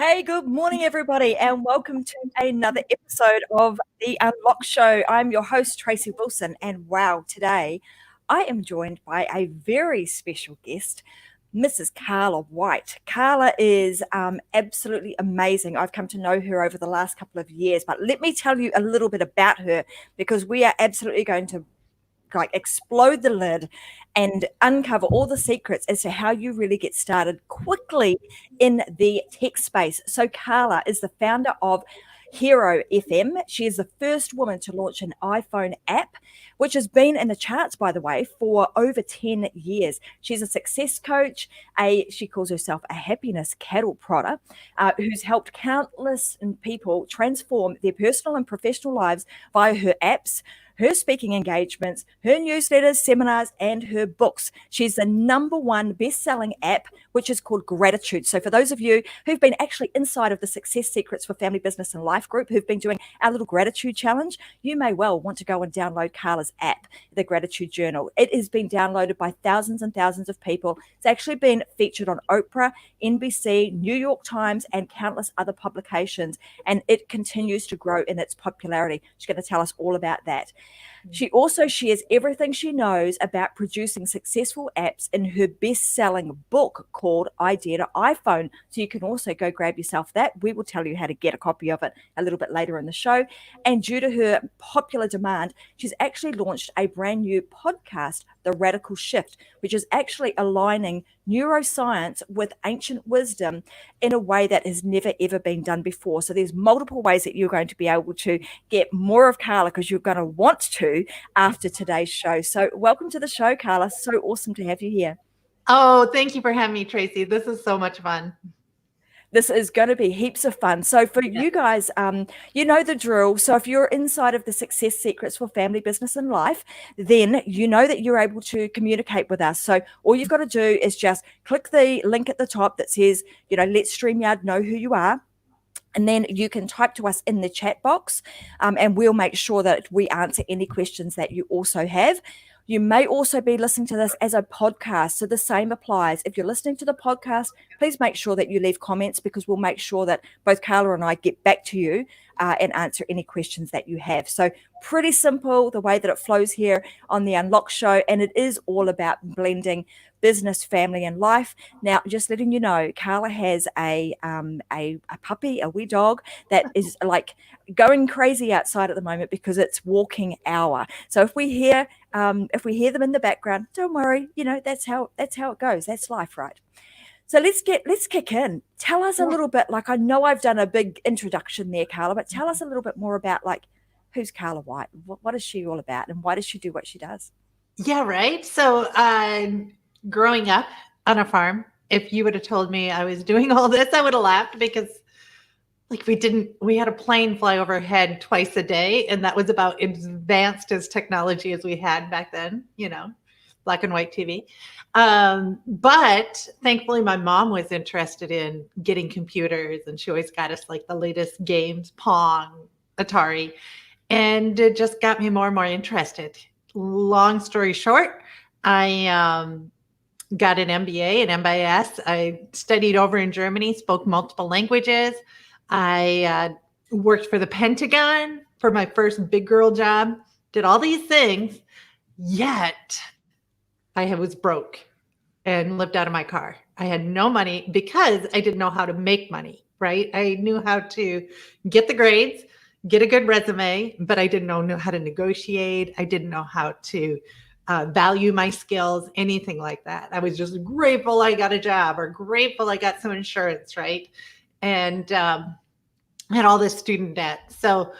Hey, good morning, everybody, and welcome to another episode of The Unlock Show. I'm your host, Tracy Wilson, and wow, today I am joined by a very special guest, Mrs. Carla White. Carla is absolutely amazing. I've come to know her over the last couple of years, but let me tell you a little bit about her because we are absolutely going to explode the lid and uncover all the secrets as to how you really get started quickly in the tech space. So Carla is the founder of Hero FM. She is the first woman to launch an iPhone app, which has been in the charts, by the way, for over 10 years. She's a success coach. She calls herself a happiness cattle prodder, who's helped countless people transform their personal and professional lives via her apps, her speaking engagements, her newsletters, seminars, and her books. She's the #1 best-selling app, which is called Gratitude. So for those of you who've been actually inside of the Success Secrets for Family, Business, and Life group, who've been doing our little gratitude challenge, you may well want to go and download Carla's app, the Gratitude Journal. It has been downloaded by thousands and thousands of people. It's actually been featured on Oprah, NBC, New York Times, and countless other publications, and it continues to grow in its popularity. She's going to tell us all about that. She also shares everything she knows about producing successful apps in her best-selling book called Idea to iPhone. So you can also go grab yourself that. We will tell you how to get a copy of it a little bit later in the show. And due to her popular demand, she's actually launched a brand new podcast, The Radical Shift, which is actually aligning neuroscience with ancient wisdom in a way that has never ever been done before. So there's multiple ways that you're going to be able to get more of Carla because you're going to want to after today's show. So welcome to the show, Carla. So awesome to have you here. Oh, thank you for having me, Tracy. This is so much fun. This is going to be heaps of fun. So for you guys, you know the drill. So if you're inside of the Success Secrets for Family, Business, and Life, then you know that you're able to communicate with us. So all you've got to do is just click the link at the top that says, let StreamYard know who you are. And then you can type to us in the chat box, and we'll make sure that we answer any questions that you also have. You may also be listening to this as a podcast, so the same applies. If you're listening to the podcast, please make sure that you leave comments because we'll make sure that both Carla and I get back to you and answer any questions that you have. So pretty simple, the way that it flows here on the Unlock Show, and it is all about blending business, family, and life. Now, just letting you know, Carla has a puppy, a wee dog that is like going crazy outside at the moment because it's walking hour. So if we hear them in the background, don't worry. That's how it goes. That's life, right? So let's kick in. Tell us a little bit. Like I know I've done a big introduction there, Carla, but tell us a little bit more about who's Carla White? What is she all about, and why does she do what she does? Yeah, right. So growing up on a farm, if you would have told me I was doing all this, I would have laughed because we had a plane fly overhead twice a day. And that was about as advanced as technology as we had back then, black and white TV. But thankfully my mom was interested in getting computers, and she always got us like the latest games, Pong, Atari, and it just got me more and more interested. Long story short, I got an MBA and MBS. I studied over in Germany, spoke multiple languages. I worked for the Pentagon for my first big girl job, did all these things, yet I was broke and lived out of my car. I had no money because I didn't know how to make money, right? I knew how to get the grades, get a good resume, but I didn't know how to negotiate. I didn't know how to value my skills, anything like that. I was just grateful I got a job or grateful I got some insurance, right? And had all this student debt. So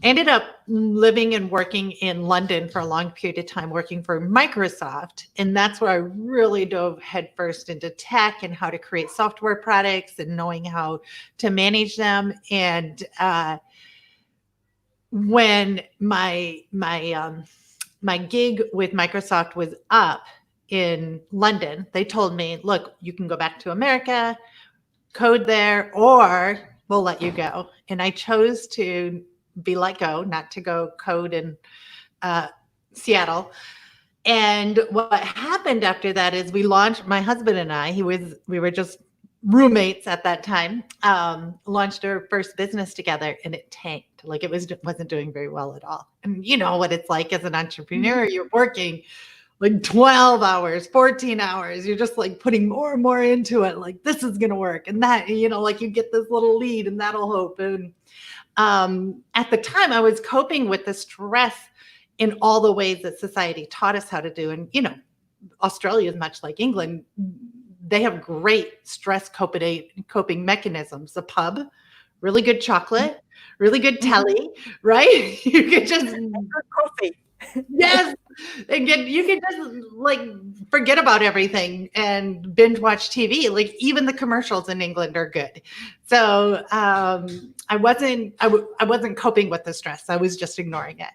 I ended up living and working in London for a long period of time, working for Microsoft. And that's where I really dove headfirst into tech and how to create software products and knowing how to manage them. And when my gig with Microsoft was up in London, they told me, look, you can go back to America, code there, or we'll let you go. And I chose to be let go, not to go code in Seattle. And what happened after that is we launched, my husband and I, we were just roommates at that time, launched our first business together, and it tanked. Like wasn't doing very well at all. And you know what it's like as an entrepreneur. You're working like 12 hours, 14 hours. You're just like putting more and more into it. Like this is going to work. And that, like you get this little lead and that'll hope. And at the time I was coping with the stress in all the ways that society taught us how to do. And, Australia is much like England. They have great stress coping mechanisms. The pub, really good chocolate, really good telly, right? You could just Good coffee. yes, and you can just like forget about everything and binge watch TV. Like even the commercials in England are good. So I wasn't coping with the stress. I was just ignoring it,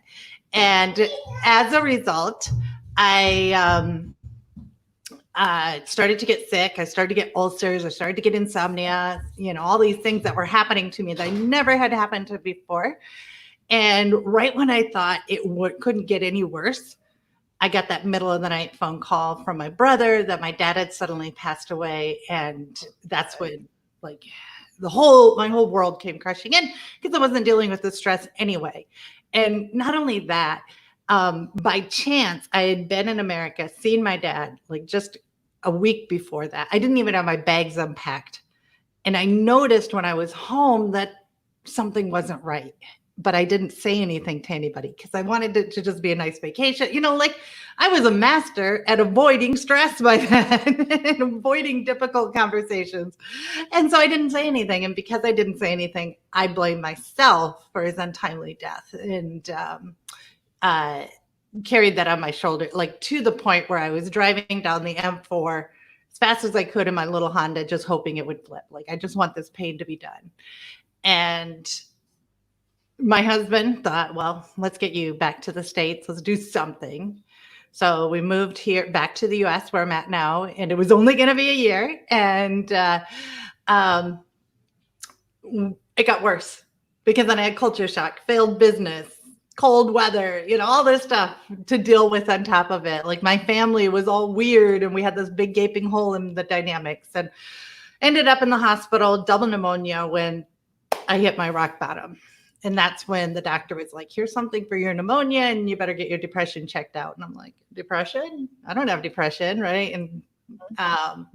and as a result, I started to get sick. I started to get ulcers. I started to get insomnia. All these things that were happening to me that I never had happened to before. And right when I thought it couldn't get any worse, I got that middle of the night phone call from my brother that my dad had suddenly passed away. And that's when like my whole world came crashing in because I wasn't dealing with the stress anyway. And not only that, by chance, I had been in America, seen my dad like just a week before that. I didn't even have my bags unpacked. And I noticed when I was home that something wasn't right. But I didn't say anything to anybody because I wanted it to just be a nice vacation. Like I was a master at avoiding stress by then and avoiding difficult conversations. And so I didn't say anything. And because I didn't say anything, I blamed myself for his untimely death and carried that on my shoulder, like to the point where I was driving down the M4 as fast as I could in my little Honda, just hoping it would flip. Like, I just want this pain to be done. And my husband thought, well, let's get you back to the States. Let's do something. So we moved here back to the US where I'm at now, and it was only going to be a year. And it got worse because then I had culture shock, failed business, cold weather, all this stuff to deal with on top of it. Like my family was all weird and we had this big gaping hole in the dynamics and ended up in the hospital, double pneumonia when I hit my rock bottom. And that's when the doctor was like, here's something for your pneumonia and you better get your depression checked out. And I'm like, depression? I don't have depression, right? And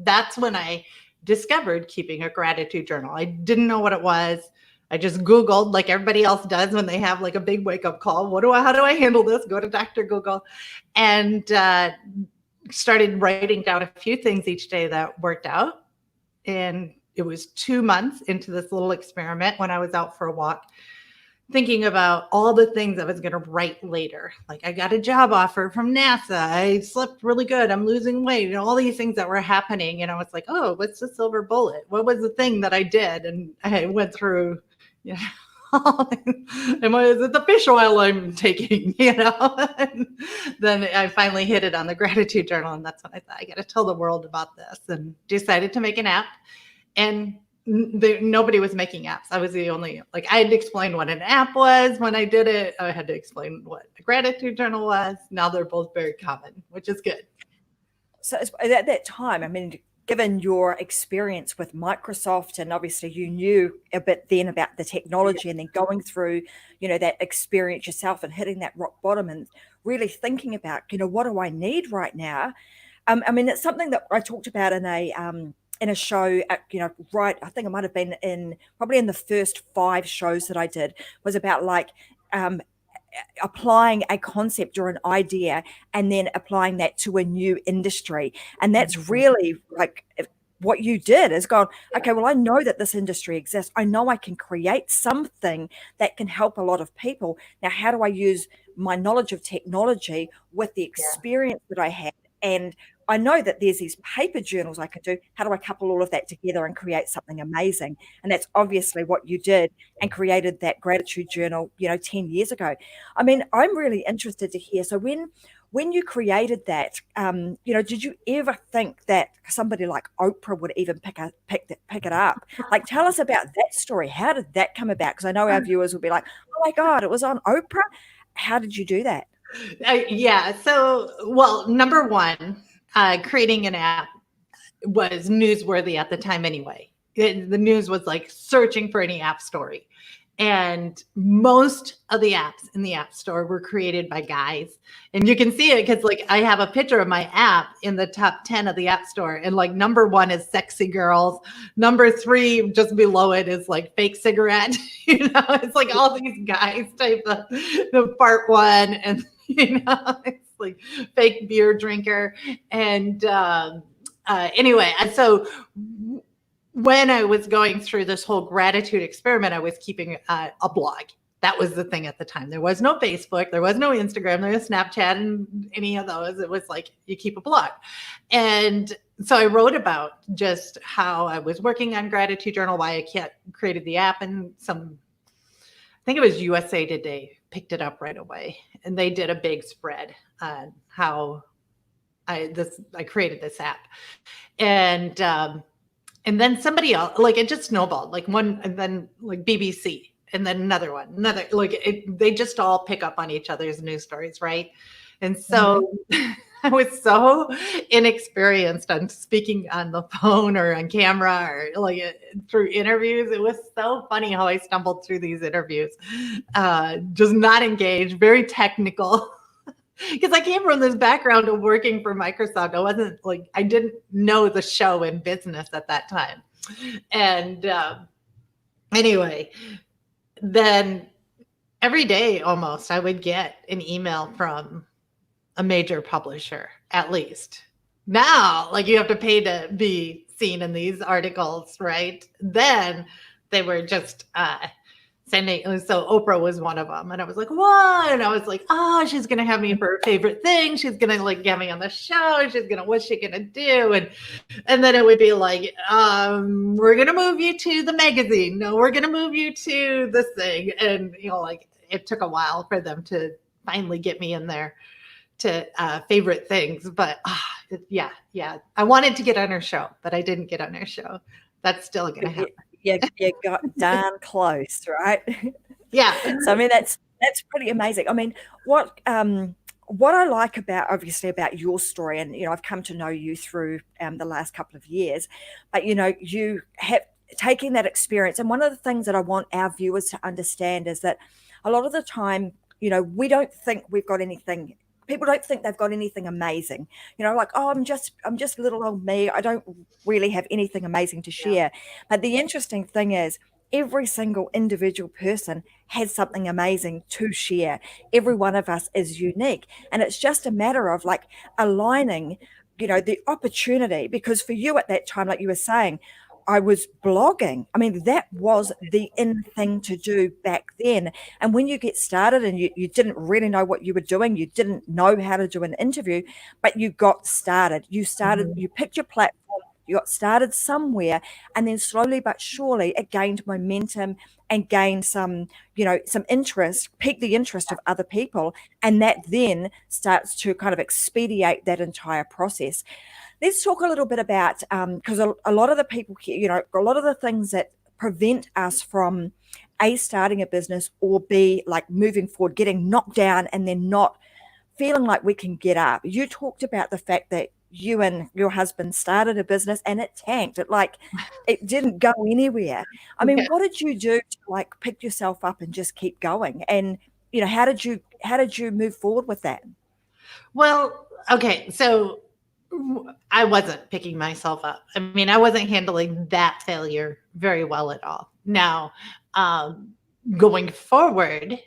that's when I discovered keeping a gratitude journal. I didn't know what it was. I just Googled like everybody else does when they have like a big wake up call. How do I handle this? Go to Dr. Google and started writing down a few things each day that worked out. And it was 2 months into this little experiment when I was out for a walk, thinking about all the things I was going to write later. Like I got a job offer from NASA. I slept really good. I'm losing weight. All these things that were happening. And I was like, oh, what's the silver bullet? What was the thing that I did? And I went through, is it the fish oil I'm taking? And then I finally hit it on the gratitude journal. And that's when I thought, I got to tell the world about this, and decided to make an app. And nobody was making apps. I was the only, I had to explain what an app was when I did it. I had to explain what a gratitude journal was. Now they're both very common, which is good. So at that time, I mean, given your experience with Microsoft, and obviously you knew a bit then about the technology, and then going through, that experience yourself and hitting that rock bottom and really thinking about, what do I need right now? I mean, it's something that I talked about in a show, right, I think it might have been probably in the first 5 shows that I did, was about applying a concept or an idea and then applying that to a new industry. And that's really what you did, is gone, okay, well, I know that this industry exists. I know I can create something that can help a lot of people. Now, how do I use my knowledge of technology with the experience that I had? And I know that there's these paper journals I could do. How do I couple all of that together and create something amazing? And that's obviously what you did, and created that gratitude journal, 10 years ago. I mean, I'm really interested to hear. So when you created that, did you ever think that somebody like Oprah would even pick it up? Like, tell us about that story. How did that come about? Because I know our viewers will be like, oh my God, it was on Oprah. How did you do that? Yeah. So, well, number one, creating an app was newsworthy at the time anyway. The news was like searching for any app story. And most of the apps in the App Store were created by guys. And you can see it because, like, I have a picture of my app in the top 10 of the App Store. And, like, number 1 is Sexy Girls. Number 3, just below it, is like Fake Cigarette. It's like all these guys type of the part 1. And, it's like Fake Beer Drinker. And anyway, and so when I was going through this whole gratitude experiment, I was keeping a blog. That was the thing at the time. There was no Facebook, there was no Instagram, there was Snapchat and any of those. It was like you keep a blog. And so I wrote about just how I was working on Gratitude Journal, why I created the app, and I think it was USA Today picked it up right away. And they did a big spread on how I created this app. And then somebody else, like, it just snowballed, like one, and then like BBC, and then another one, they just all pick up on each other's news stories, right? And so I was so inexperienced on speaking on the phone or on camera or like through interviews. It was so funny how I stumbled through these interviews, just not engaged, very technical. Because I came from this background of working for Microsoft. I didn't know the show in business at that time. And anyway, then every day almost I would get an email from a major publisher, at least. Now, like, you have to pay to be seen in these articles, right? Then they were just sending, so Oprah was one of them. And I was like, what? And I was like, oh, she's going to have me for her favorite thing. She's going to like get me on the show. What's she going to do? And then it would be like, we're going to move you to the magazine. No, we're going to move you to this thing. And, like, it took a while for them to finally get me in there to favorite things. But yeah. I wanted to get on her show, but I didn't get on her show. That's still going to happen. You got darn close, right? Yeah. So I mean, that's pretty amazing. I mean, what I like obviously about your story, and I've come to know you through the last couple of years, but you have taken that experience, and one of the things that I want our viewers to understand is that a lot of the time, we don't think we've got anything. People don't think they've got anything amazing, like, oh, I'm just little old me. I don't really have anything amazing to share. Yeah. But the interesting thing is every single individual person has something amazing to share. Every one of us is unique. And it's just a matter of like aligning, the opportunity, because for you at that time, like you were saying, I was blogging. I mean, that was the in thing to do back then. And when you get started and you didn't really know what you were doing, you didn't know how to do an interview, but you got started. You picked your platform, you got started somewhere, and then slowly but surely it gained momentum and gained some interest, piqued the interest of other people. And that then starts to kind of expedite that entire process. Let's talk a little bit about, because a lot of the people here, a lot of the things that prevent us from A, starting a business, or B, like moving forward, getting knocked down and then not feeling like we can get up. You talked about the fact that you and your husband started a business and it tanked. It didn't go anywhere. I mean, what did you do to like pick yourself up and just keep going? And, how did you move forward with that? Well, okay. So I wasn't picking myself up. I mean, I wasn't handling that failure very well at all. Now, going forward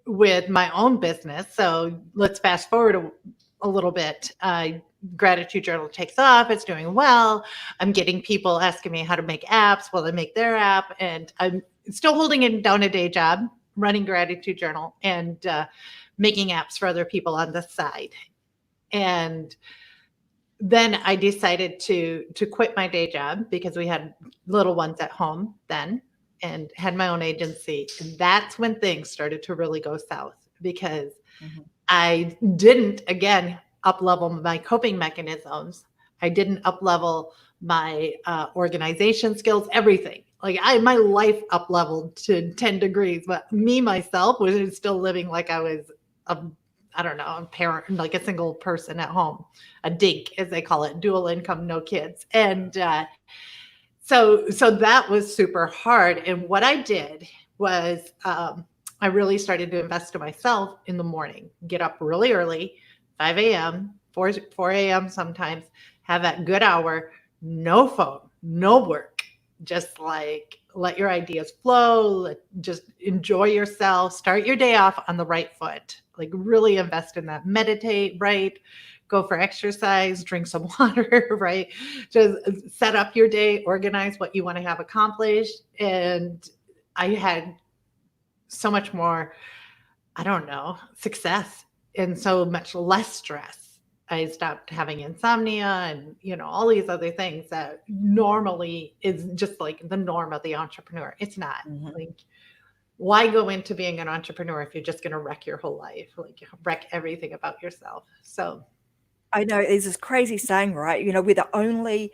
with my own business, so let's fast forward a little bit. Gratitude Journal takes off. It's doing well. I'm getting people asking me how to make apps while I make their app. And I'm still holding it down a day job, running Gratitude Journal and making apps for other people on the side. And then I decided to quit my day job because we had little ones at home then and had my own agency. And that's when things started to really go south because I didn't, again, up-level my coping mechanisms. I didn't up-level my organization skills, everything. Like my life up-leveled to 10 degrees, but me, myself, was still living like I was I don't know, a parent, like a single person at home, a DINK, as they call it, dual income, no kids. And so that was super hard. And what I did was I really started to invest in myself in the morning, get up really early, 5 a.m., 4 a.m. sometimes, have that good hour, no phone, no work, just like let your ideas flow, just enjoy yourself, start your day off on the right foot, like really invest in that, meditate, right? Go for exercise, drink some water, right? Just set up your day, organize what you want to have accomplished. And I had so much more, I don't know, success and so much less stress. I stopped having insomnia and, all these other things that normally is just like the norm of the entrepreneur. It's not. Mhm. Like, why go into being an entrepreneur if you're just going to wreck your whole life, like wreck everything about yourself? So, I know there's this crazy saying, right? We're the only,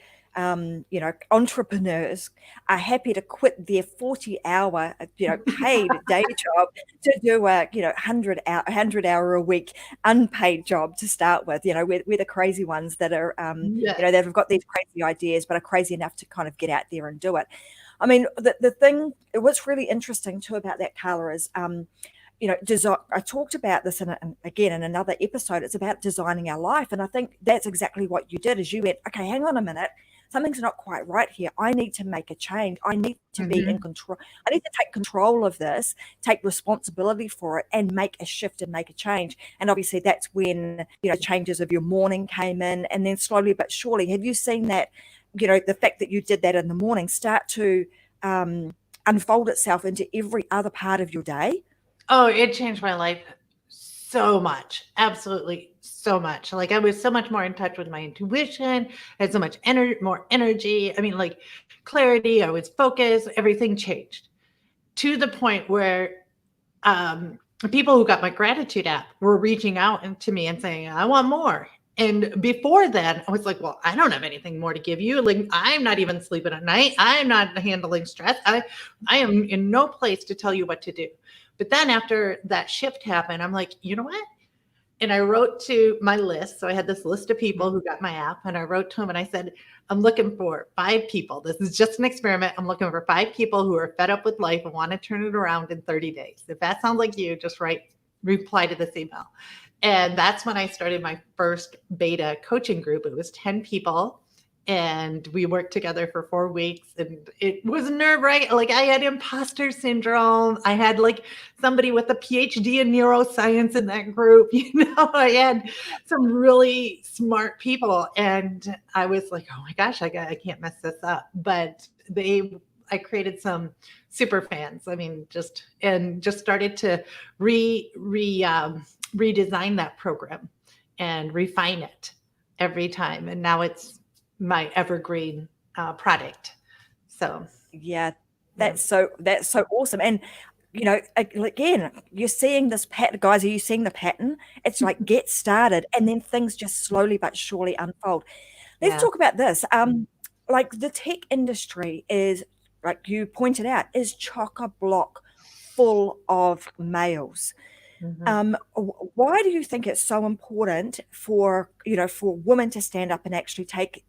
entrepreneurs are happy to quit their 40-hour, paid day job to do a, 100 hour a week unpaid job to start with. We're the crazy ones that are, yeah. that have got these crazy ideas, but are crazy enough to kind of get out there and do it. I mean, the thing, what's really interesting too about that, Carla, is, design. I talked about this again in another episode. It's about designing our life, and I think that's exactly what you did. Is you went, okay, hang on a minute, something's not quite right here. I need to make a change. I need to be in Mhm. control. I need to take control of this, take responsibility for it, and make a shift and make a change. And obviously, that's when changes of your morning came in, and then slowly but surely, have you seen that? The fact that you did that in the morning start to um, unfold itself into every other part of your day. Oh, it changed my life so much. Absolutely so much. Like I was so much more in touch with my intuition. I had so much more energy. I mean, like clarity. I was focused. Everything changed to the point where people who got my gratitude app were reaching out to me and saying, I want more. And before then, I was like, well, I don't have anything more to give you. Like, I'm not even sleeping at night. I'm not handling stress. I am in no place to tell you what to do. But then after that shift happened, I'm like, you know what? And I wrote to my list. So I had this list of people who got my app, and I wrote to them and I said, I'm looking for 5 people. This is just an experiment. I'm looking for 5 people who are fed up with life and want to turn it around in 30 days. If that sounds like you, just reply to this email. And that's when I started my first beta coaching group. It was 10 people. And we worked together for 4 weeks, and it was nerve-wracking. Like I had imposter syndrome. I had like somebody with a PhD in neuroscience in that group. I had some really smart people, and I was like, oh my gosh, I can't mess this up. But I created some super fans. I mean, just started to redesign that program and refine it every time. And now it's my evergreen product. So Yeah, yeah. that's so awesome. And again, you're seeing this pattern, guys. Are you seeing the pattern? It's like get started, and then things just slowly but surely unfold. Let's Yeah. talk about this. Like the tech industry is, like you pointed out, is chock a block full of males. Mhm. Why do you think it's so important for for women to stand up and actually take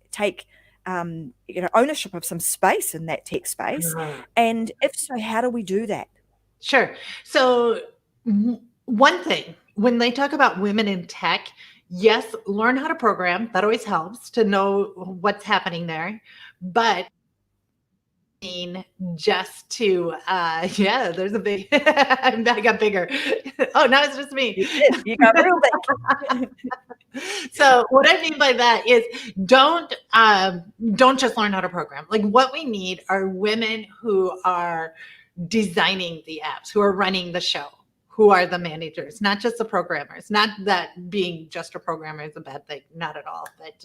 ownership of some space in that tech space? Uh, And if so, how do we do that? Sure. So, one thing, when they talk about women in tech, yes, learn how to program. That always helps to know what's happening there. But mean just to yeah, there's a big I got bigger. Oh, now it's just me. You did. You got real big. So what I mean by that is don't just learn how to program. Like what we need are women who are designing the apps, who are running the show, who are the managers, not just the programmers. Not that being just a programmer is a bad thing, not at all. But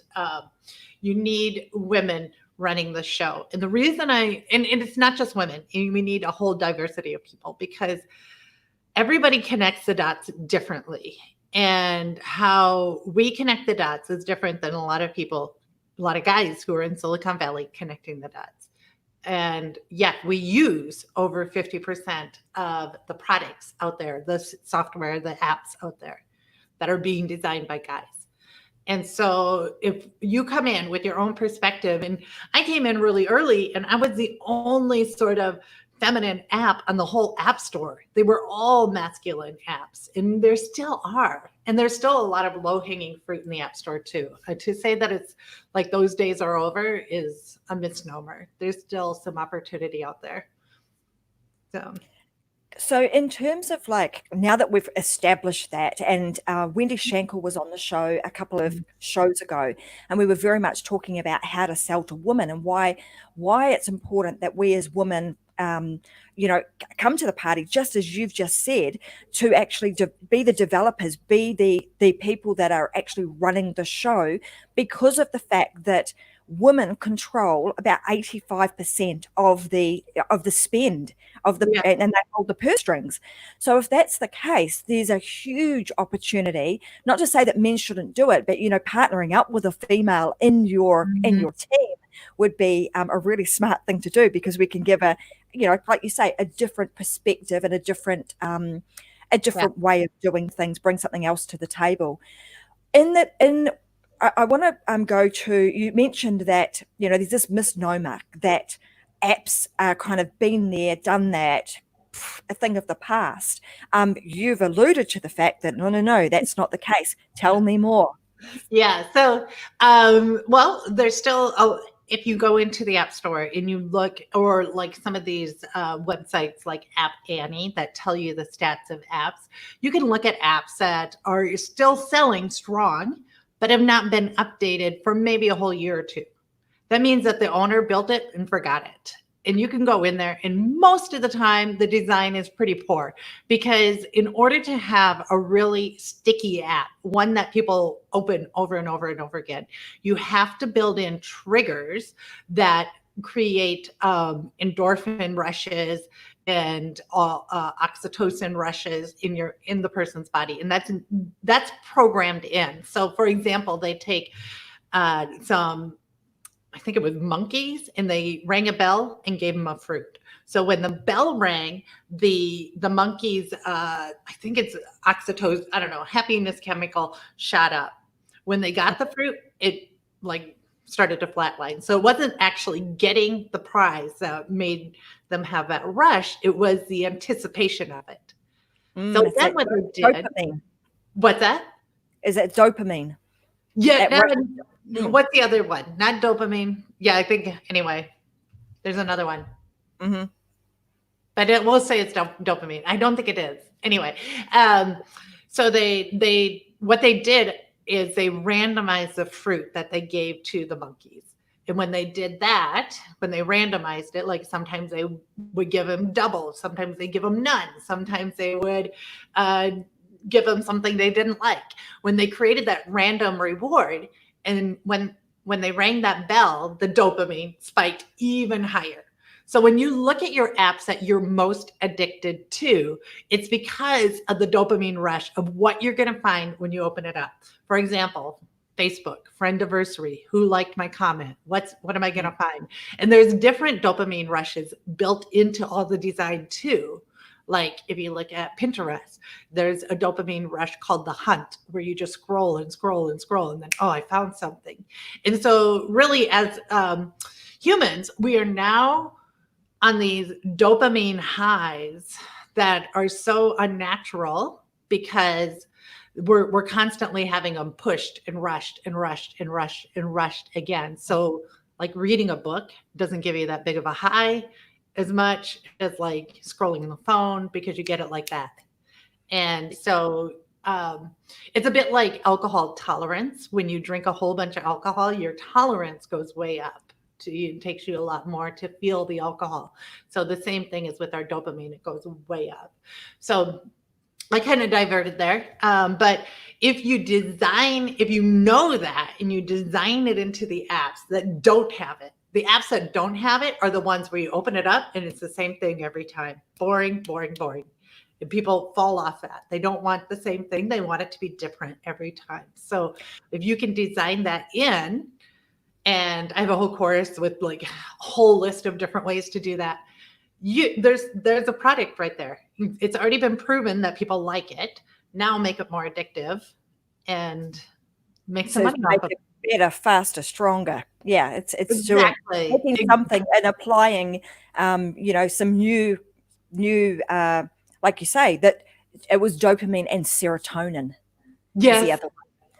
you need women running the show. And the reason and it's not just women, we need a whole diversity of people because everybody connects the dots differently. And how we connect the dots is different than a lot of people, a lot of guys who are in Silicon Valley connecting the dots. And yet we use over 50% of the products out there, the software, the apps out there. that are being designed by guys. And so if you come in with your own perspective, and I came in really early and I was the only sort of feminine app on the whole app store. They were all masculine apps, and there still are. And there's still a lot of low hanging fruit in the app store too. To say that it's like those days are over is a misnomer. There's still some opportunity out there. So in terms of like now that we've established that, and Wendy Shankel was on the show a couple of shows ago, and we were very much talking about how to sell to women and why it's important that we as women come to the party, just as you've just said, to actually be the developers, be the people that are actually running the show, because of the fact that women control about 85% of the spend of the, Yeah. and they hold the purse strings. So if that's the case, there's a huge opportunity, not to say that men shouldn't do it, but partnering up with a female in your team would be a really smart thing to do, because we can give like you say, a different perspective and a different way of doing things, bring something else to the table. I want to go to, you mentioned that, there's this misnomer that apps are kind of been there, done that, a thing of the past. You've alluded to the fact that no, that's not the case. Tell me more. Yeah. So, well, there's still, if you go into the App Store and you look, or like some of these websites like App Annie that tell you the stats of apps, you can look at apps that are still selling strong, but have not been updated for maybe a whole year or two. That means that the owner built it and forgot it. And you can go in there, and most of the time the design is pretty poor, because in order to have a really sticky app, one that people open over and over and over again, you have to build in triggers that create endorphin rushes and oxytocin rushes in the person's body, and that's programmed in. So, for example, they take some, I think it was monkeys, and they rang a bell and gave them a fruit. So when the bell rang, the monkeys, I think it's oxytocin, I don't know, happiness chemical shot up. When they got the fruit, it like started to flatline. So it wasn't actually getting the prize that made them have that rush. It was the anticipation of it. So then what they did. Dopamine. What's that? Is it dopamine? Yeah. What's the other one? Not dopamine. Yeah, I think, anyway, there's another one. Mm-hmm. But it will say it's dopamine. I don't think it is. Anyway, so what they did is they randomized the fruit that they gave to the monkeys. And when they did that, when they randomized it, like sometimes they would give them double, sometimes they give them none, sometimes they would give them something they didn't like. When they created that random reward, and when they rang that bell, the dopamine spiked even higher. So when you look at your apps that you're most addicted to, it's because of the dopamine rush of what you're going to find when you open it up. For example, Facebook, friendiversary, who liked my comment? What am I going to find? And there's different dopamine rushes built into all the design too. Like if you look at Pinterest, there's a dopamine rush called the hunt, where you just scroll and scroll and scroll, and then, oh, I found something. And so really, as humans, we are now on these dopamine highs that are so unnatural, because we're constantly having them pushed and rushed and rushed and rushed and rushed again. So like reading a book doesn't give you that big of a high as much as like scrolling on the phone, because you get it like that. And so it's a bit like alcohol tolerance. When you drink a whole bunch of alcohol, your tolerance goes way up. It takes you a lot more to feel the alcohol. So the same thing is with our dopamine. It goes way up. So I kind of diverted there. But if you know that and you design it into the apps that don't have it, the apps that don't have it are the ones where you open it up and it's the same thing every time. Boring, boring, boring. And people fall off that. They don't want the same thing. They want it to be different every time. So if you can design that in, and I have a whole course with like a whole list of different ways to do that. There's a product right there. It's already been proven that people like it. Now make it more addictive and make some So money make off of it better, faster, stronger. Yeah, it's it. doing Exactly. taking something and applying, some new, like you say, that it was dopamine and serotonin was the Yes. other.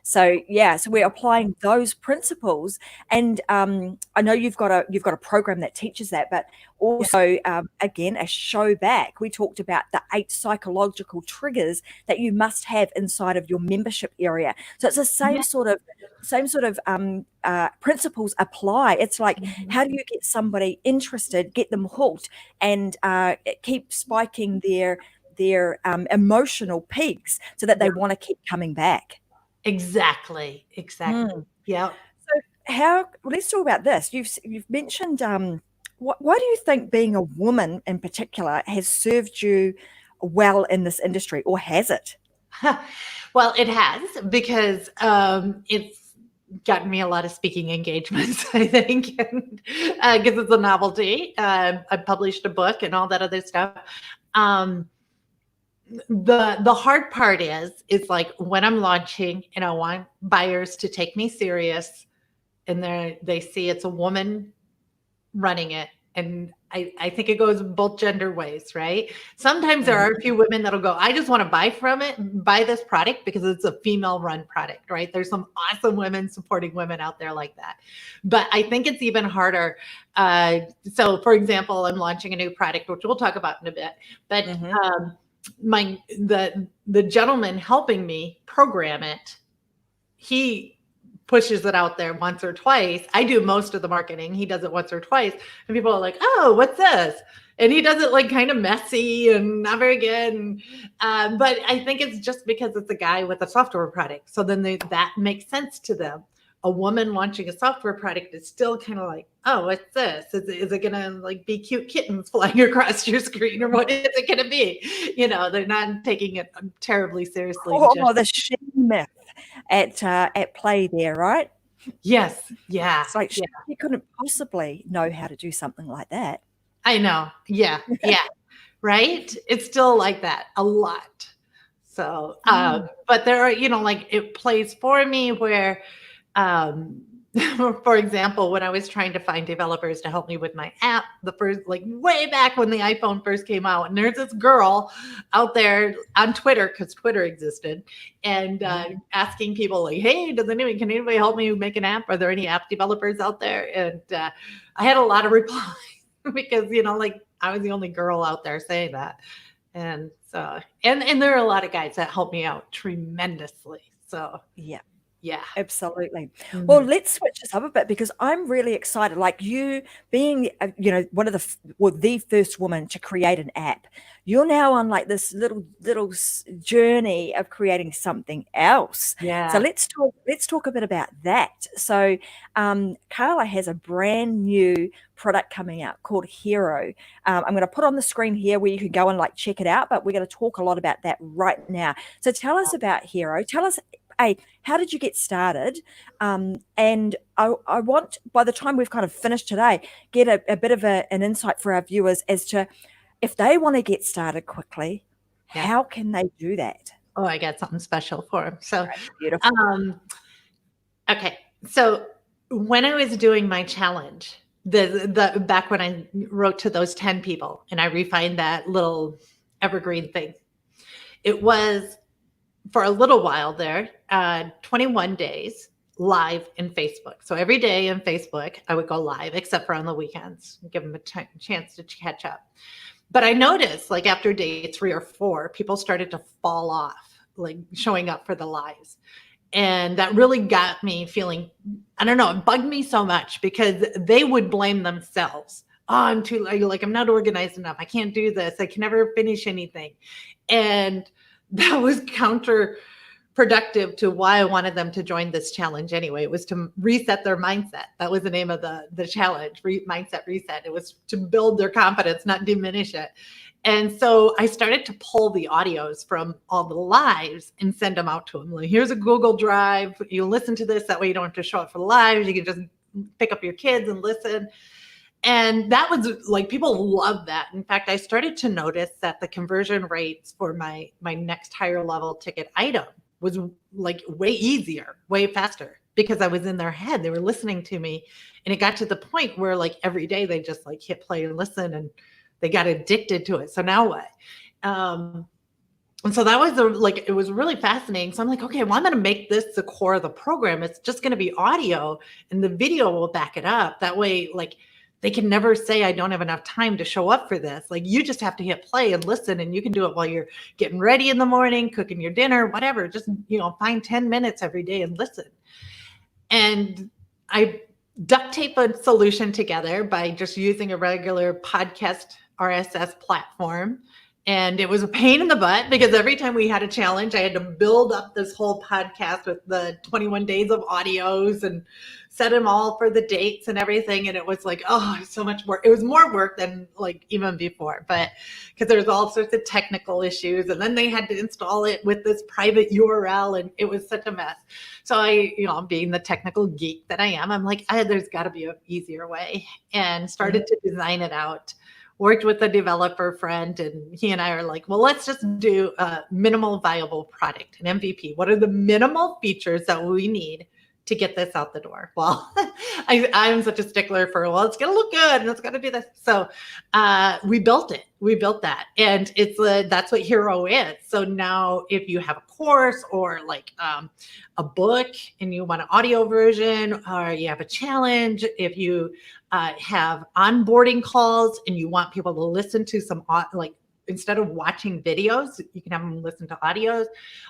So yeah, so we're applying those principles, and I know you've got a program that teaches that, but Yeah. also again a show back we talked about the 8 psychological triggers that you must have inside of your membership area. So it's the Yeah. same sort of principles apply. It's like, Mhm. how do you get somebody interested, get them hooked, and keep spiking their emotional peaks so that they Yeah. want to keep coming back. Exactly. Exactly. Mm. Yeah. So let's talk about this. You've mentioned why do you think being a woman in particular has served you well in this industry, or has it? Well, it has because it's gotten me a lot of speaking engagements, I think, and because it's a novelty. I published a book and all that other stuff. Um, the hard part is like when I'm launching and I want buyers to take me serious, and they see it's a woman running it. And I think it goes both gender ways, right? Sometimes there are a Mhm. few women that'll go, I just want to buy this product because it's a female run product, right? There's some awesome women supporting women out there like that. But I think it's even harder. So, for example, I'm launching a new product, which we'll talk about in a bit. But Mhm. the gentleman helping me program it, he pushes it out there once or twice. I do most of the marketing. He does it once or twice. And people are like, oh, what's this? And he does it like kind of messy and not very good. And, but I think it's just because it's a guy with a software product. So then that makes sense to them. A woman launching a software product is still kind of like, oh, what's this? Is it gonna like be cute kittens flying across your screen, or what is it gonna be? They're not taking it terribly seriously. Just Oh, the she myth at play there, right? yes, yeah, It's like yeah. she couldn't possibly know how to do something like that. I know. Yeah, yeah, right? It's still like that a lot. So, Mm. but there are, like it plays for me where, um, for example, when I was trying to find developers to help me with my app, the first, like way back when the iPhone first came out, and there's this girl out there on Twitter, because Twitter existed, and Mhm. asking people like, "Hey, can anybody help me make an app? Are there any app developers out there?" And I had a lot of replies because like I was the only girl out there saying that. And so, and there are a lot of guys that help me out tremendously. So, Yeah. yeah. Absolutely. Well, Mhm. let's switch this up a bit because I'm really excited. Like you being, one of the first woman to create an app. You're now on like this little journey of creating something else. So Yeah. let's talk a bit about that. So, Carla has a brand new product coming out called Hero. I'm going to put on the screen here where you can go and like check it out. But we're going to talk a lot about that right now. So tell us about Hero. Tell us. A, how did you get started? And I want, by the time we've kind of finished today, get a bit of an insight for our viewers as to if they want to get started quickly, Yeah. how can they do that? Oh, I got something special for him. So, Right, beautiful. um, okay. So when I was doing my challenge, the back when I wrote to those 10 people and I refined that little evergreen thing, it was for a little while there, 21 days live in Facebook. So every day in Facebook, I would go live, except for on the weekends, give them a chance to catch up. But I noticed, like after day 3 or 4, people started to fall off, like showing up for the lives. And that really got me feeling, I don't know, it bugged me so much because they would blame themselves. Oh, I'm too, like, I'm not organized enough. I can't do this. I can never finish anything. And that was counterproductive to why I wanted them to join this challenge anyway. It was to reset their mindset. That was the name of the challenge, mindset reset. It was to build their confidence, not diminish it. And so I started to pull the audios from all the lives and send them out to them. Like, here's a Google Drive. You listen to this. That way you don't have to show up for the lives. You can just pick up your kids and listen. And that was like, people love that. In fact, I started to notice that the conversion rates for my next higher level ticket item was like way easier, way faster because I was in their head. They were listening to me. And it got to the point where like every day they just like hit play and listen and they got addicted to it. So now what? Um, and so that was like, it was really fascinating. So I'm like, okay, well, I'm going to make this the core of the program. It's just going to be audio and the video will back it up. That way, like, they can never say, I don't have enough time to show up for this. Like, you just have to hit play and listen, and you can do it while you're getting ready in the morning, cooking your dinner, whatever. Just, find 10 minutes every day and listen. And I duct tape a solution together by just using a regular podcast RSS platform. And it was a pain in the butt because every time we had a challenge, I had to build up this whole podcast with the 21 days of audios and set them all for the dates and everything. And it was like, oh, so much work. It was more work than like even before, but because there's all sorts of technical issues. And then they had to install it with this private URL. And it was such a mess. So I, being the technical geek that I am, I'm like, there's got to be an easier way, and started to design it out. Worked with a developer friend, and he and I are like, well, let's just do a minimal viable product, an MVP. What are the minimal features that we need to get this out the door? Well, I'm such a stickler for, well, it's going to look good and it's going to do this. So we built it. We built that. And that's what Hero is. So now if you have a course or like a book and you want an audio version, or you have a challenge, if you have onboarding calls and you want people to listen to some, like, instead of watching videos, you can have them listen to audios,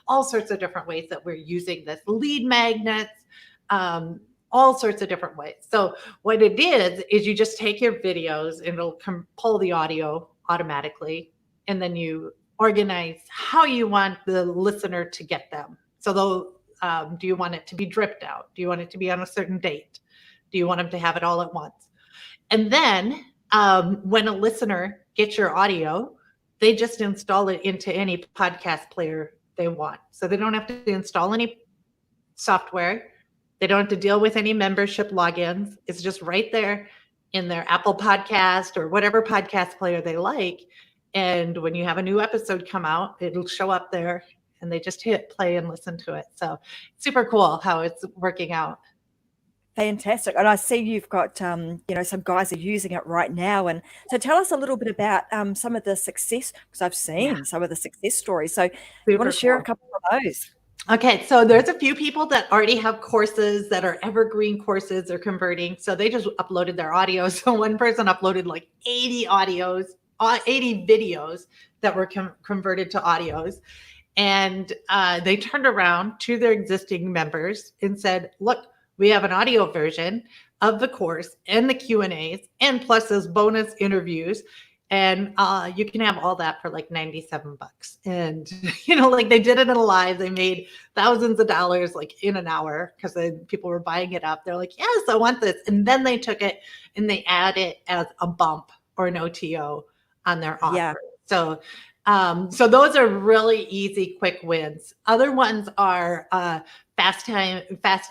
all sorts of different ways that we're using this. Lead magnets, all sorts of different ways. So what it is you just take your videos and it'll pull the audio automatically. And then you organize how you want the listener to get them. So do you want it to be dripped out? Do you want it to be on a certain date? Do you want them to have it all at once? And then when a listener gets your audio, they just install it into any podcast player they want. So they don't have to install any software. They don't have to deal with any membership logins. It's just right there in their Apple Podcast or whatever podcast player they like. And when you have a new episode come out, it'll show up there and they just hit play and listen to it. So super cool how it's working out. Fantastic. And I see you've got, some guys are using it right now. And so tell us a little bit about some of the success, because I've seen some of the success stories. So you want to share a couple of those? Okay, so there's a few people that already have courses that are evergreen courses they're converting. So they just uploaded their audio. So one person uploaded like 80 videos that were converted to audios. And they turned around to their existing members and said, look, we have an audio version of the course and the Q&As and plus those bonus interviews. And you can have all that for like $97. And, like they did it in a live, they made thousands of dollars like in an hour because people were buying it up. They're like, yes, I want this. And then they took it and they add it as a bump or an OTO on their offer. Yeah. So those are really easy, quick wins. Other ones are fast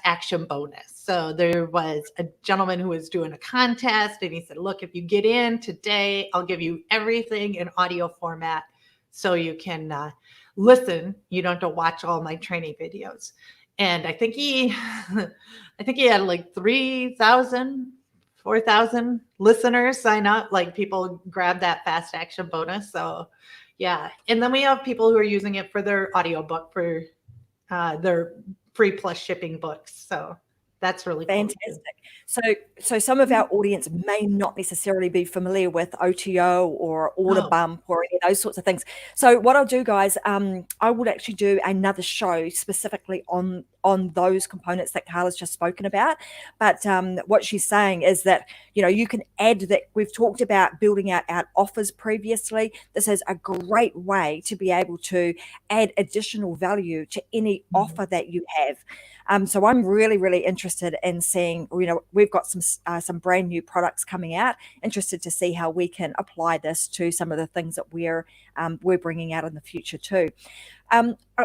action bonus. So there was a gentleman who was doing a contest and he said, look, if you get in today, I'll give you everything in audio format so you can listen. You don't have to watch all my training videos. And I think he had like 3,000, 4,000 listeners sign up, like people grab that fast action bonus. So yeah. And then we have people who are using it for their audiobook for their free plus shipping books. So that's really fantastic. Cool. So some of our audience may not necessarily be familiar with OTO or order bump or any of those sorts of things. So what I'll do, guys, I would actually do another show specifically on those components that Carla's just spoken about. But what she's saying is that, you can add that. We've talked about building out offers previously. This is a great way to be able to add additional value to any offer that you have. So I'm really, really interested in seeing, we've got some brand new products coming out. Interested to see how we can apply this to some of the things that we're bringing out in the future too.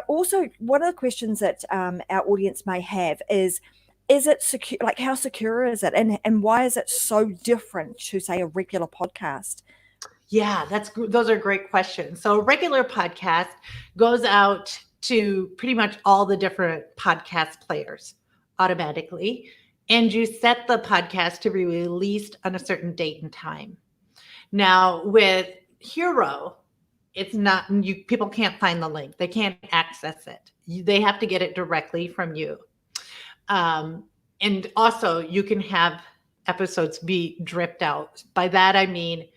Also, one of the questions that our audience may have is it secure? Like, how secure is it, and why is it so different to, say, a regular podcast? Yeah, those are great questions. So a regular podcast goes out to pretty much all the different podcast players automatically. And you set the podcast to be released on a certain date and time. Now, with Hero, it's not, people can't find the link, they can't access it. They have to get it directly from you. And also, you can have episodes be dripped out. By that, I mean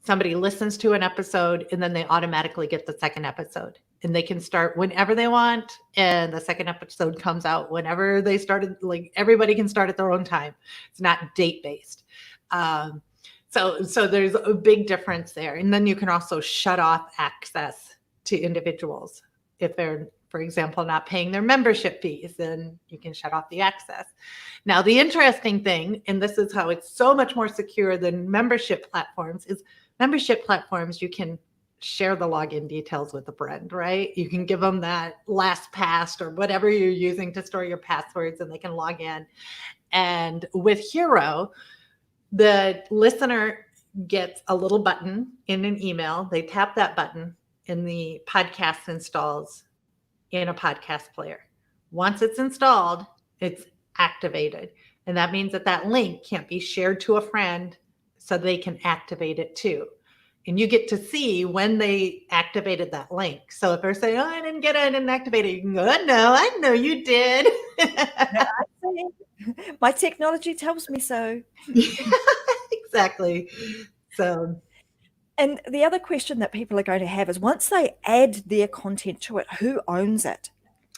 somebody listens to an episode and then they automatically get the second episode. And they can start whenever they want. And the second episode comes out whenever they started. Like everybody can start at their own time. It's not date based. So there's a big difference there. And then you can also shut off access to individuals. If they're, for example, not paying their membership fees, then you can shut off the access. Now, the interesting thing, and this is how it's so much more secure than membership platforms, is membership platforms, you can share the login details with a friend, right? You can give them that LastPass or whatever you're using to store your passwords and they can log in. And with Hero, the listener gets a little button in an email. They tap that button and the podcast installs in a podcast player. Once it's installed, it's activated. And that means that that link can't be shared to a friend so they can activate it too. And you get to see when they activated that link. So if they're saying, oh, I didn't get it, I didn't activate it, you can go, oh, no, I know you did. My technology tells me so. Exactly. So, and the other question that people are going to have is once they add their content to it, who owns it?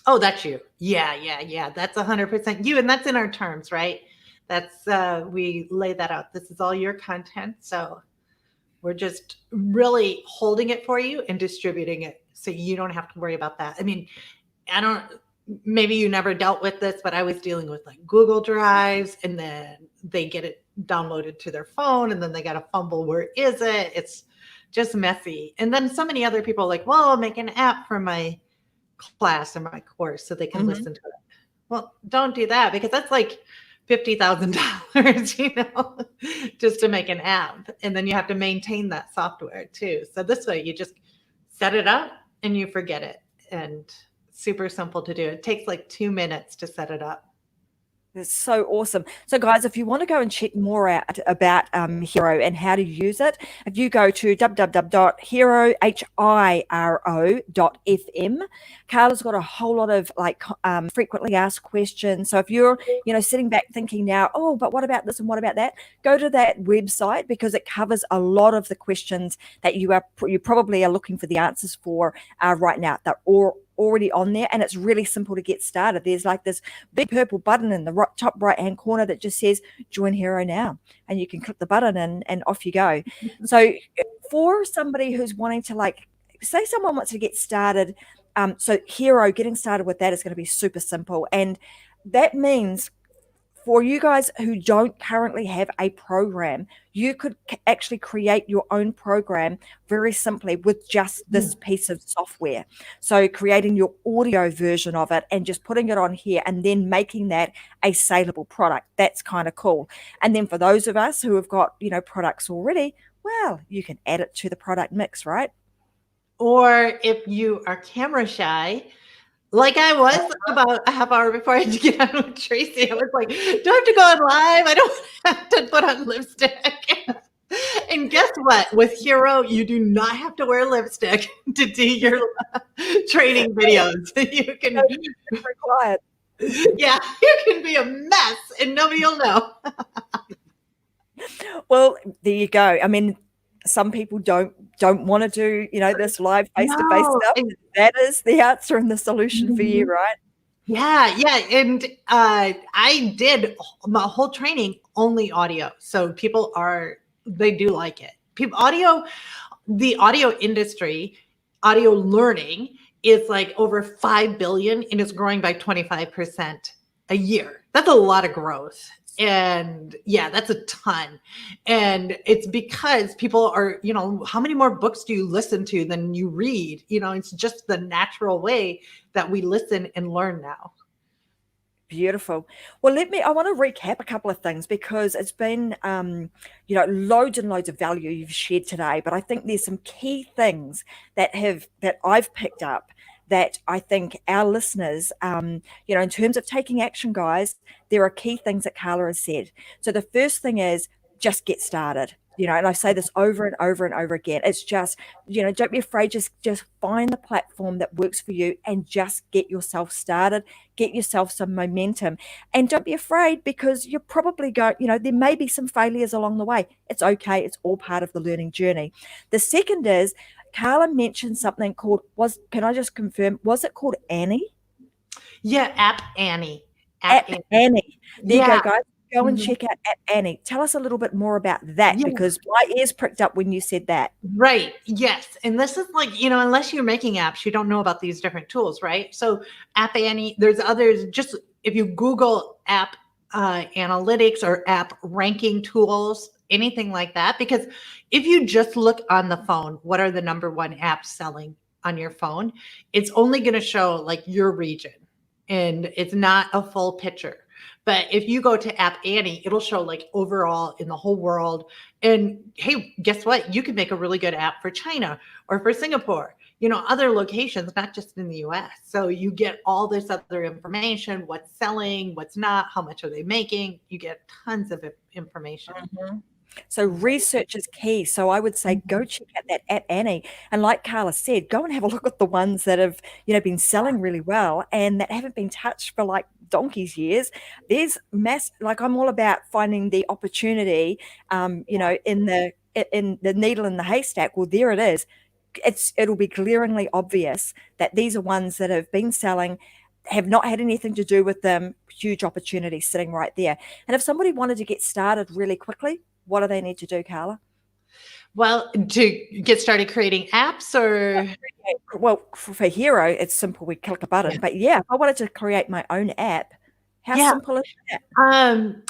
Oh, that's you. Yeah. That's 100% you. And that's in our terms, right? That's, we lay that out. This is all your content. So we're just really holding it for you and distributing it. So you don't have to worry about that. I mean, maybe you never dealt with this, but I was dealing with like Google Drives and then they get it downloaded to their phone and then they got to fumble. Where is it? It's just messy. And then so many other people are like, well, I'll make an app for my class or my course so they can listen to it. Well, don't do that because that's like $50,000, just to make an app. And then you have to maintain that software too. So this way you just set it up and you forget it. And super simple to do. It takes like 2 minutes to set it up. It's so awesome. So guys, if you want to go and check more out about Hero and how to use it, if you go to www.hero.fm, Carla's got a whole lot of like frequently asked questions. So if you're, sitting back thinking now, oh, but what about this and what about that? Go to that website because it covers a lot of the questions that you probably are looking for the answers for right now. They're already on there and it's really simple to get started. There's like this big purple button in the top right hand corner that just says join Hero now, and you can click the button and off you go. So for somebody who's wanting to, like, say someone wants to get started, so Hero, getting started with that is going to be super simple, and that means for you guys who don't currently have a program, you could actually create your own program very simply with just this piece of software. So creating your audio version of it and just putting it on here and then making that a saleable product. That's kind of cool. And then for those of us who have got, products already, well, you can add it to the product mix, right? Or if you are camera shy, like I was about a half hour before I had to get on with Tracy. I was like, do I have to go on live? I don't have to put on lipstick. And guess what? With Hero, you do not have to wear lipstick to do your training videos. You can quiet. Yeah, you can be a mess and nobody will know. Well, there you go. I mean, some people don't want to do, this live face-to-face stuff. That is the answer and the solution for you, right? Yeah. And I did my whole training only audio. So they do like it. The audio industry, audio learning is like over 5 billion and it's growing by 25% a year. That's a lot of growth. And yeah, that's a ton. And it's because people are, how many more books do you listen to than you read? It's just the natural way that we listen and learn now. Beautiful. Well, I want to recap a couple of things because it's been, loads and loads of value you've shared today. But I think there's some key things that I've picked up that I think our listeners, in terms of taking action, guys, there are key things that Carla has said. So the first thing is just get started. And I say this over and over and over again. It's just, don't be afraid. Just find the platform that works for you and just get yourself started, get yourself some momentum. And don't be afraid, because you're probably going, there may be some failures along the way. It's okay. It's all part of the learning journey. The second is, Carla mentioned something called, can I just confirm, was it called Annie? Yeah, App Annie. App App Annie. Annie. There you go, Yeah. guys. Go and Mhm. check out App Annie. Tell us a little bit more about that, Yeah. because my ears pricked up when you said that. Right. Yes. And this is like, unless you're making apps, you don't know about these different tools, right? So App Annie, there's others. Just if you Google app analytics or app ranking tools, anything like that, because if you just look on the phone, what are the number one apps selling on your phone? It's only going to show like your region, and it's not a full picture. But if you go to App Annie, it'll show like overall in the whole world. And hey, guess what? You can make a really good app for China or for Singapore, other locations, not just in the US. So you get all this other information, what's selling, what's not, how much are they making. You get tons of information. Mhm. So research is key. So I would say go check out that App Annie. And like Carla said, go and have a look at the ones that have, been selling really well and that haven't been touched for like donkey's years. There's like I'm all about finding the opportunity, in the needle in the haystack. Well, there it is. It'll be glaringly obvious that these are ones that have been selling, have not had anything to do with them, huge opportunity sitting right there. And if somebody wanted to get started really quickly, what do they need to do, Carla? Well, to get started creating apps or Well, for Hero, it's simple. We click a button. yeah. But yeah, if I wanted to create my own app, how Yeah. simple is that?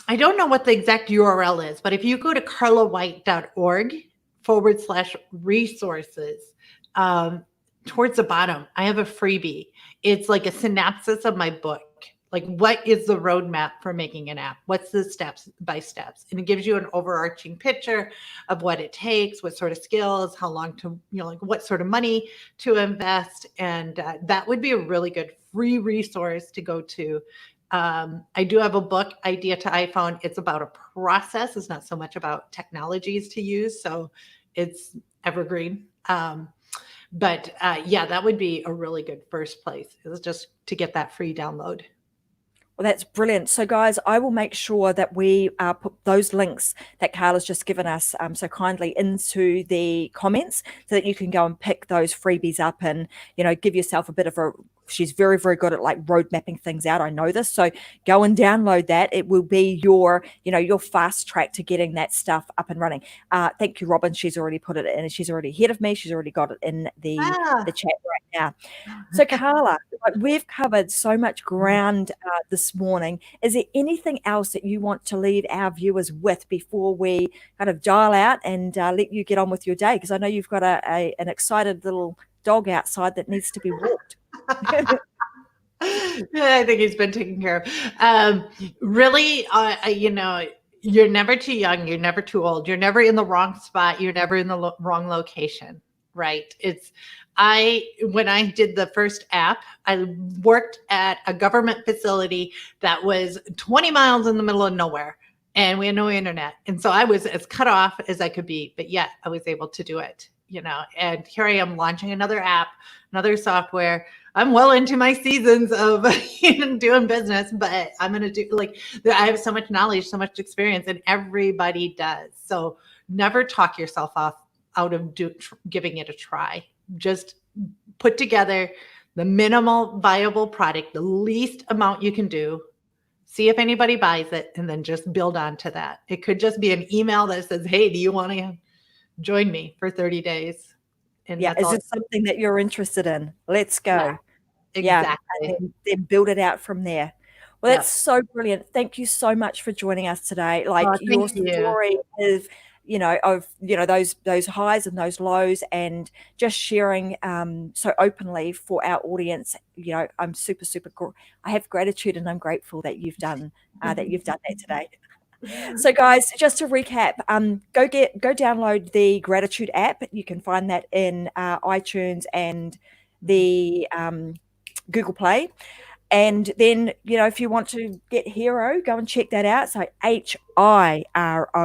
I don't know what the exact URL is, but if you go to carlawhite.org/resources, towards the bottom, I have a freebie. It's like a synopsis of my book. Like, what is the roadmap for making an app? What's the steps by steps? And it gives you an overarching picture of what it takes, what sort of skills, how long to, like what sort of money to invest. And that would be a really good free resource to go to. I do have a book, Idea to iPhone. It's about a process. It's not so much about technologies to use. So it's evergreen. But yeah, that would be a really good first place, is just to get that free download. Well, that's brilliant. So, guys, I will make sure that we put those links that Carla's just given us so kindly into the comments, so that you can go and pick those freebies up and, give yourself a bit of a. She's very, very good at like road mapping things out. I know this. So go and download that. It will be your fast track to getting that stuff up and running. Thank you, Robin. She's already put it in. She's already ahead of me. She's already got it in the Ah. chat right now. So, Carla, like, we've covered so much ground this morning. Is there anything else that you want to leave our viewers with before we kind of dial out and let you get on with your day? Because I know you've got an excited little dog outside that needs to be walked. I think he's been taken care of. Really, you're never too young. You're never too old. You're never in the wrong spot. You're never in the wrong location. Right. When I did the first app, I worked at a government facility that was 20 miles in the middle of nowhere, and we had no internet. And so I was as cut off as I could be, but yet I was able to do it, and here I am launching another app, another software. I'm well into my seasons of doing business, but I'm going to do I have so much knowledge, so much experience, and everybody does. So never talk yourself off out of giving it a try. Just put together the minimal viable product, the least amount you can do, see if anybody buys it, and then just build on to that. It could just be an email that says, hey, do you want to join me for 30 days? And Yeah, that's is all. it something that you're interested in? Let's Yeah, go. Yeah, exactly. and then build it out from there. Well, that's Yep. so brilliant. Thank you so much for joining us today. Oh, Like, thank your you. story of those highs and those lows, and just sharing so openly for our audience. I'm super, super. I have gratitude, and I'm grateful that you've done that today. So, guys, just to recap, go download the Gratitude app. You can find that in iTunes and the Google Play. And then, if you want to get Hero, go and check that out. So hiro.fm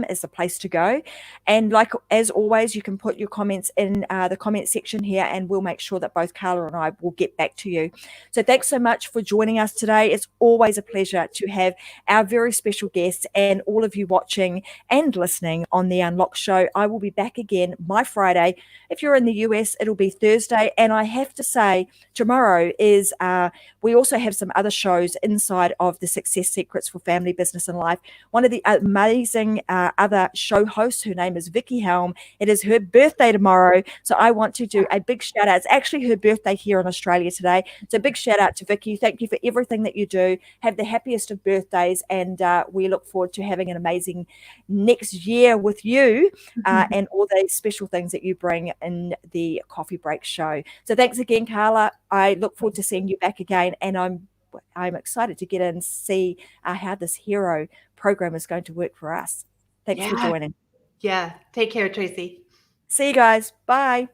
is the place to go. And as always, you can put your comments in the comment section here, and we'll make sure that both Carla and I will get back to you. So thanks so much for joining us today. It's always a pleasure to have our very special guests and all of you watching and listening on The Unlock Show. I will be back again my Friday. If you're in the US, it'll be Thursday. And I have to say, tomorrow is we also have some other shows inside of the Success Secrets for Family, Business and Life. One of the amazing other show hosts, her name is Vicky Helm. It is her birthday tomorrow, so I want to do a big shout out. It's actually her birthday here in Australia today, so big shout out to Vicky. Thank you for everything that you do. Have the happiest of birthdays, and we look forward to having an amazing next year with you and all the special things that you bring in the Coffee Break show. So thanks again, Carla. I look forward to seeing you back again, and I'm excited to get in and see how this Hero program is going to work for us. Thanks for joining. Yeah. Take care, Tracy. See you guys. Bye.